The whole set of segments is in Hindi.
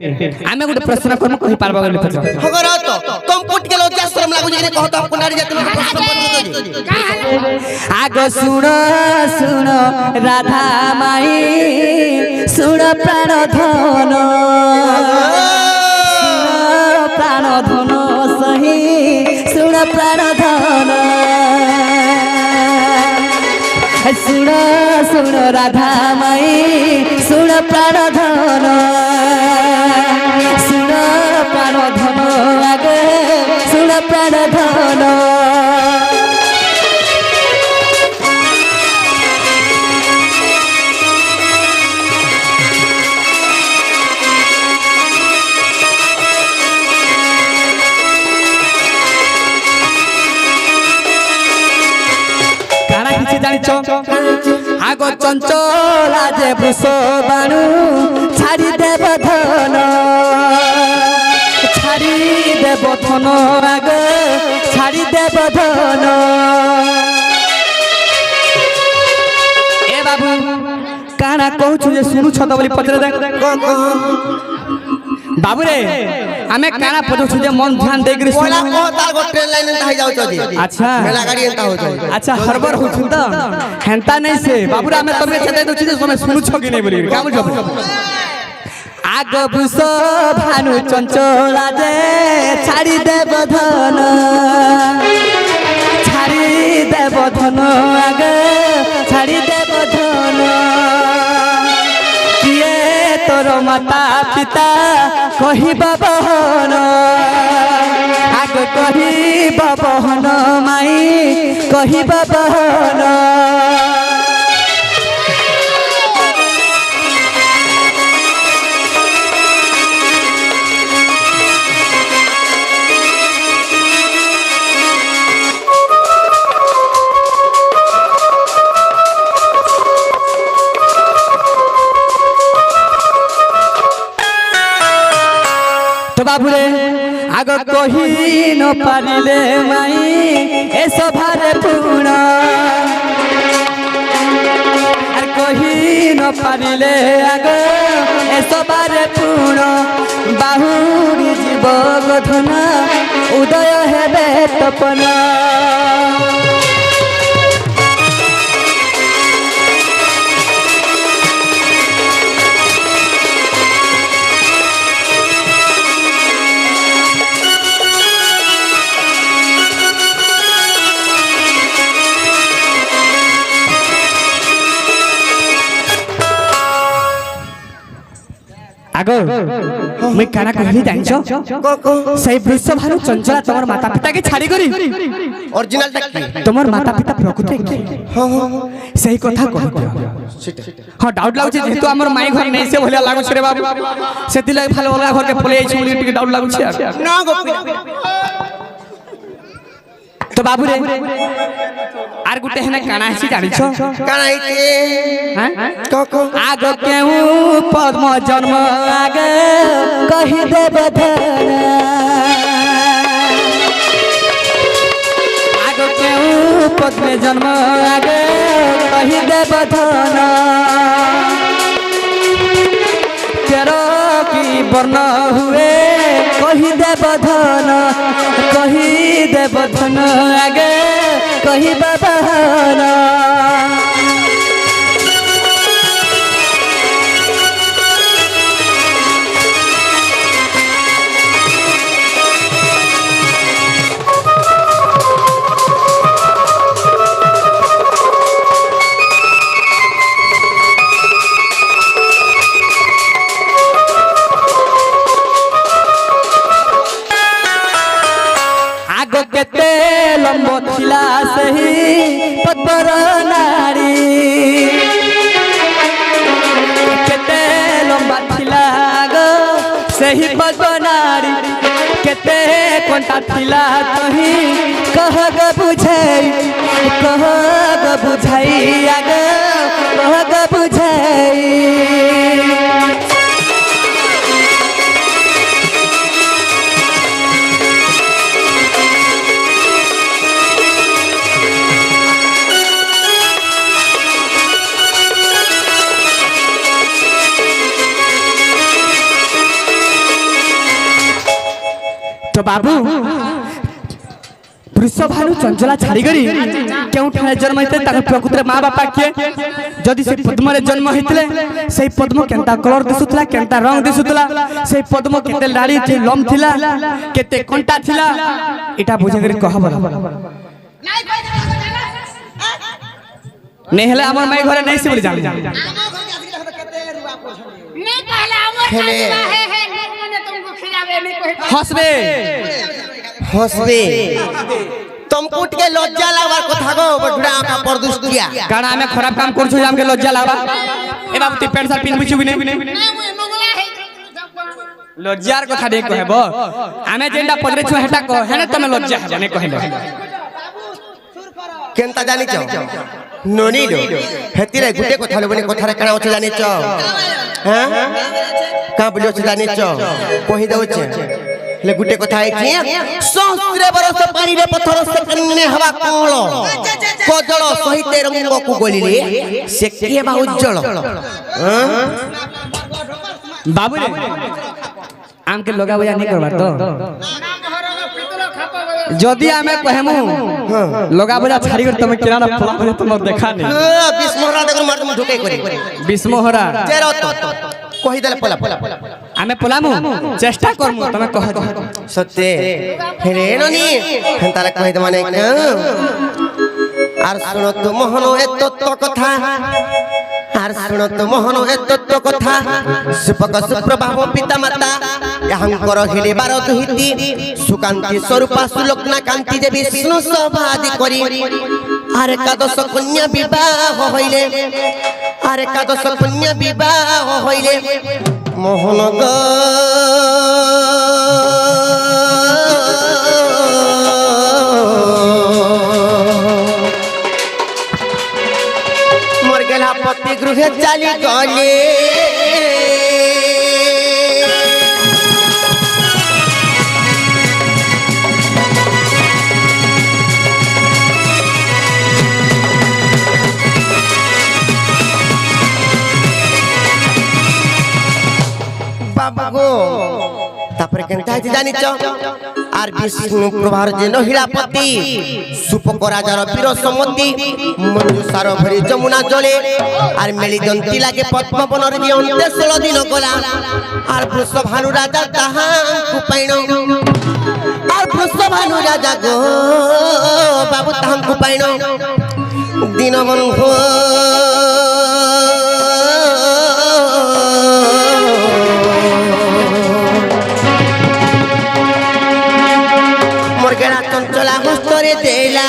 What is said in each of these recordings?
आमे गुटे प्रश्न करम कहि पारबा गले तो हगर तो तुम पुट के लज्जा शर्म लागु जे कहत आप नारी जाति में प्रश्न आग सुन सुन राधा माई सुन प्राण धन प्राण धन सही सुन प्राण धन सुन सुन राधा माई सुन प्राण धन सुन प्राण धन आगे सुन प्राण धन आगो चंचला जे भूष बाणु छाड़ी देव धन छाड़ी देव धन आग छाड़ी देव धन ए बाबू काना कहू जे सुनु छत बोली पचरे दे बाबू रे हमें काना पचु जे मन ध्यान दे करी कोला को ताल गो ट्रेन लाइन एंता हो जाउ छथि अच्छा मेला गाड़ी एंता हो जाउ अच्छा हरबर हो छु त हेंता नहीं से बाबू रे हमें तबे छते दउ छि जे समय सुनु छ कि नहीं बोली का बुझब आग भूष भानु चंचला जे छाड़ी देव धन छाड़ी देव धन आग छाड़ी देव धन किए तोर माता पिता कहिबा बहन आग कहिबा बहन माई कहिबा बहन बाबू रे आग कही न पारिले माई ए सभारे पूर्ण आर कही न पारिले आग ए सभारे पूर्ण बाहुरी जीव गधन उदय हेबे तपना आगो मैं काना कहली जानछो सही वृषभानु चंचला तमर माता पिता के छाड़ी करी ओरिजिनल तक तमर माता पिता प्रकृति हां हां सही कथा कह हां डाउट लागु छै जेतु हमर माई घर नै से भलिया लागु छै रे बाबू सेति लाग फाल ओला घर के पले छै मुली टिके डाउट लागु छै ना गोपी तो बाबू रे आर गुटे हेना काना हसी जानिछो काना हिते हां को आग केहू पद्म जन्म आग कहि देव धन आग केहू पद्म जन्म आग कहि देव धन तेरो की वर्ण हुए कहि देव धन आगे कहि बहन केते लंबो थिला सही पद्मर नारी केते लंबा थिला गो सही पद्म नारी केते कोंटा थिला तही कह ग बुझाई आगे कह ग बुझाई तो बाबू वृषभानु चंचला छाड़ी गरी क्यों ठाणे जन्म होते ताके प्रकृति माँ बापा किए जदि से पद्म रे जन्म होते से पद्म केंता कलर दिसुतला केंता रंग दिसुतला से पद्म केते लाड़ी जे लम थिला केते कंटा थिला एटा बुझे करी कहब नहीं हले हमर माई घरे नहीं से बोली जान नहीं कहला हमर हेले। है मैंने तुमको खिलावे नहीं कोई हसबे हंसबे तुम कुट के लज्जा लावार কথা গো বড়া का परदुस किया काना हमें खराब काम करछु जे हमके लज्जा लावा ए बाबू ती पेंट शर्ट पिन बिछु भी नहीं मैं मंगला है लज्जार কথা देख कहबो हमें जेंडा पदरे छु हेटा को हेने तमे लज्जा जाने कहले केनता जानी छ नोनी दो हेतिरे गुटे কথা लबने কথাरे कणा छ जानी छ हां का बोलियो छ जानी छ कहि दउ छ ले गुटे কথা है कि सहस्र बरस पानी रे पत्थर से कन्ने हवा कोलो कोजल सहित रंग को गोलिले से के बा उज्जल हां बाबू रे आम के लोगा बजा नहीं करबा तो जदी हमें कहमु लोगा बजा छाड़ी कर तमे किराना फला बजा तम देखा नहीं बिस्मोहरा देखो मार तुम ढुके करी बिस्मोहरा जेरो तो कहि देले पला हमें पलामु चेष्टा करमु तमे कह दो सत्य हेरे ननी तारा कहि दे माने आर सुनो तो मोहनो ए तत्व कथा आर सुनो तो मोहनो ए तत्व कथा सुपक सुप्रभाव पिता माता यहंकर हेले बार दुहिति सुकांति स्वरूपा सुलोकना कांति देवी विष्णु सभादि करी आर एकादश कन्या विवाह होइले आर एकादश कन्या विवाह होइले मोहन ग मोर गेला पति गृहे चाली गले बाबू तापर केनता जानी छ आर विष्णु प्रभार जे नहिलापति सुपक राजार वीर समति मंजुसार भरी जमुना जले आर मेली जंती लागे पद्म बनर जे अंते 16 दिन गला आर वृषभानु राजा ताहा कुपाइनो आर वृषभानु राजा गो बाबू ताहा कुपाइनो दिन बंधु मोरगेरा चंचला हस्तरे देला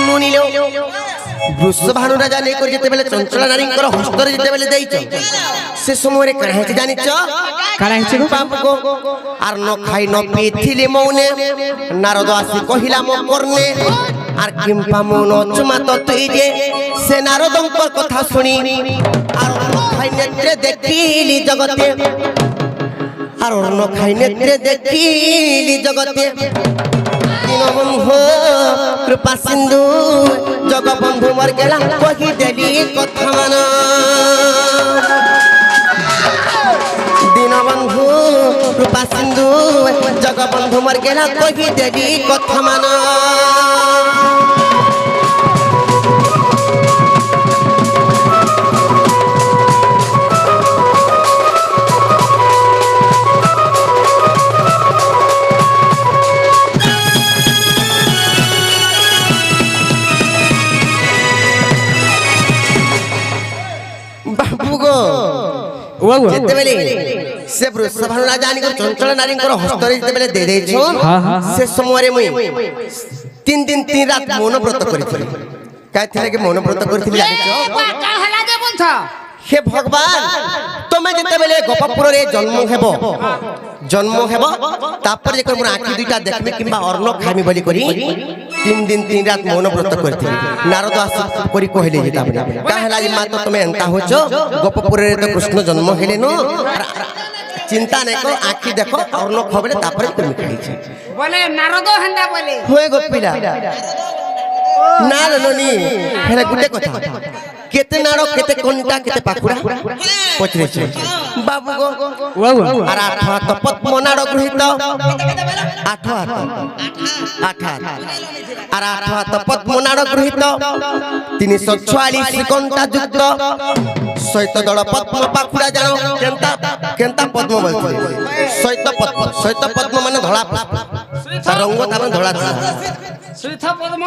मुनिलो वृषभानु राजा ले कर जेते बेले चंचला नारींकर हस्तरे जेते बेले देइछ से समय कहे जानी छ काहे छि बाप को आर न खाई न पीथिले मौने नारद आसी कहिला मो करने आर किंपा मन चुमा तो तुई जे से नारदंकर कथा सुनी आर न खाई नेत्रे देखिली जगते आर न खाई नेत्रे देखिली जगते दीनबंधु कृपा सिंधु जगबंधु मर गेला कहि देली कथा मान दीनबंधु कृपा सिंधु जगबंधु मर गेला कहि देली कथा मान बाबू गो जेते बेले से वृषभानु राजा आनी चंचल नारी हस्तरे जेते बेले दे दे छो से समय रे मुई 3 दिन 3 रात मौन व्रत करिथि काय थिले के मौन व्रत करिथि जानि छो का हला दे बोलछ हे भगवान तमे जेते बेले गोपपुर रे जन्म हेबो तापर जे मोर आखि दुइटा देखबे किबा अन्न खाइमी बोली करी 3 दिन 3 रात मौन व्रत करथि नारद आस करी कहले जे ताबे काहेला जे मातो तमे एंता होचो गोपपुर रे तो कृष्ण जन्म हेले नो চিন্তা নাই কর আঁখি দেখো আর ন খবরে তারপরে তুমি খাইছে বলে নারদ হেন্দা বলে হয়ে গো পিলা না ননি হেলে গুটে কথা কেতে নাড় কেতে কোনটা কেতে পাকুড়া পচরেছে বাবু গো আর আঠ হাত পদ্ম নাড় গৃহীত আঠ হাত আর আঠ হাত পদ্ম নাড় গৃহীত 346 ঘন্টা যুক্ত সৈত দল পদ্ম পাকুড়া জানো কেনতা কেনতা পদ্ম বলছে সৈত পদ্ম মানে ধলা তার রঙ তার ধলা শ্রীথ পদ্ম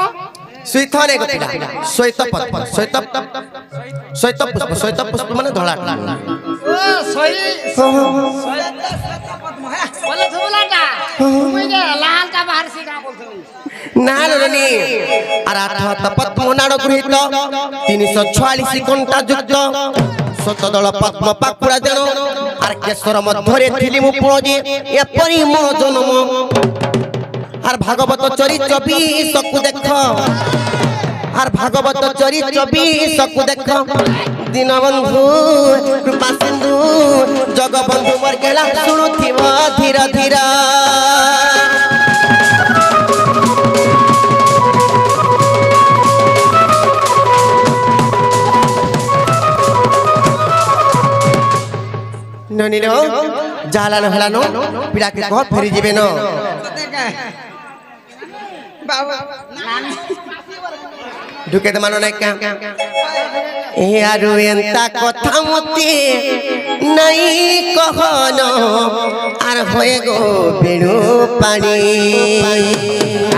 সৈত নে গতিলা সৈত পদ্ম সৈত পুষ্প মানে ধলা ও সই বলে ধুলাটা তুমি যে লালটা বাহার সিগা বলছিস না নি আর আঠ হাত পদ্ম নাড় গৃহীত 346 ঘন্টা যুক্ত সত দল পদ্ম পাকুড়া যেন আর কেশর মধ্যরে থিলি মু পুঁজি এপরি মো জন্ম আর ভাগবত চরিত্র 20 কু দেখ আর ভাগবত চরিত্র 20 দেখ দীনবন্ধু কৃপা সিন্ধু জগবন্ধু মোর গেলা শুণুথিব ধীর ধীর ননির জালানো হেলানো পিড়াকে কহ ফেরি যাবে ন ঢুকে মানো নাই কা এ আরু এন্তা কথা মতে নাই কহন আর হয়ে গো বেণু পানি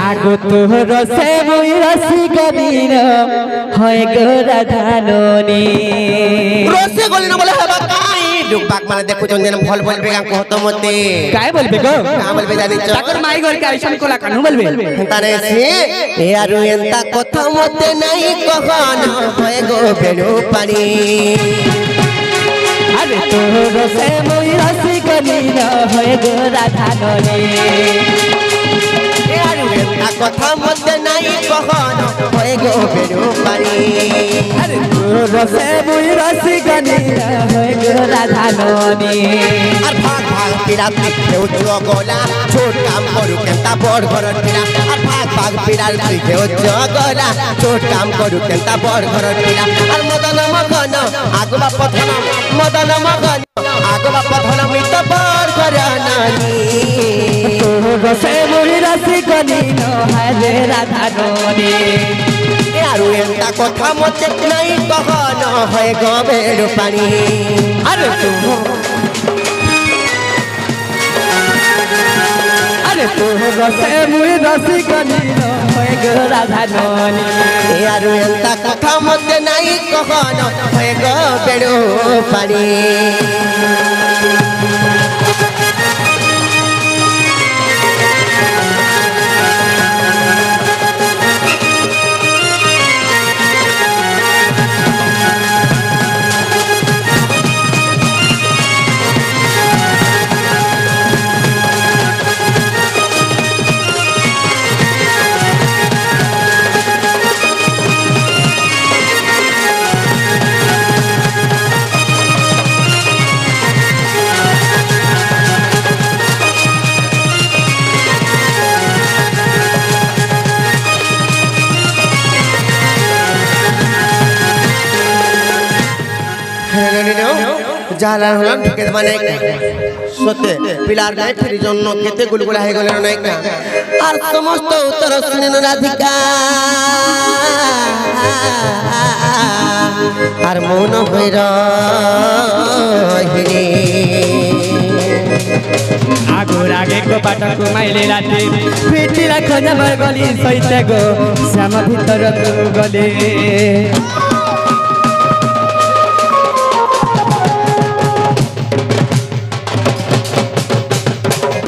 আগো তোর সে মই রসি কবির হয় গো রাধাননি রসে গলি না বলে হবা কাই ডুবাক মানে দেখুছন যেন ভাল বলবে গান কহত মতে কাই বলবে গো কা বলবে জানিছ তাকর মাই ঘর কে আইসন কোলা কানু বলবে তারে সে এ আরু এন্তা কথা মতে নাই কহন হয়ে গো বেণু পানি আরে তোর সে মই রসি কবির হয় গো রাধাননি কথা মধ্যে নাই কখন হয়ে গো বেরো পানি আরে তোর সে মই রসি কবির হয় গো রাধাননি আর ভাগ ভাগ পিরাত কেউ জগলা ছোট কাম করু কেনতা বড় ঘর পিরা আর ভাগ ভাগ পিরাত কেউ জগলা ছোট কাম করু কেনতা বড় ঘর পিরা আর মদন মগন আগবা পথন মদন মগন আগবা পথন মিত বড় ঘর নানি তোর সে মই রসি কবির হয় গো রাধাননি আৰু এটা কথা মতে নাই কখন হয় গো বেরো পানি আরে তোর সে মই রসি কবির হয় গো রাধাননি আৰু এটা কথা মতে নাই কখন হয় গো বেরো পানি জালা হলাম ঢুকে মানে সতে পিলার গায়ে ফিরি জন্য কেতে গুলগুলা হয়ে গেল নাই কা আর সমস্ত উত্তর শুনেন রাধিকা আর মৌন হইর হিরে আগোর আগে গো পাটক মাইলে রাতে পিটি রাখো যাবার গলি সইতে গো শ্যাম ভিতর তু গলে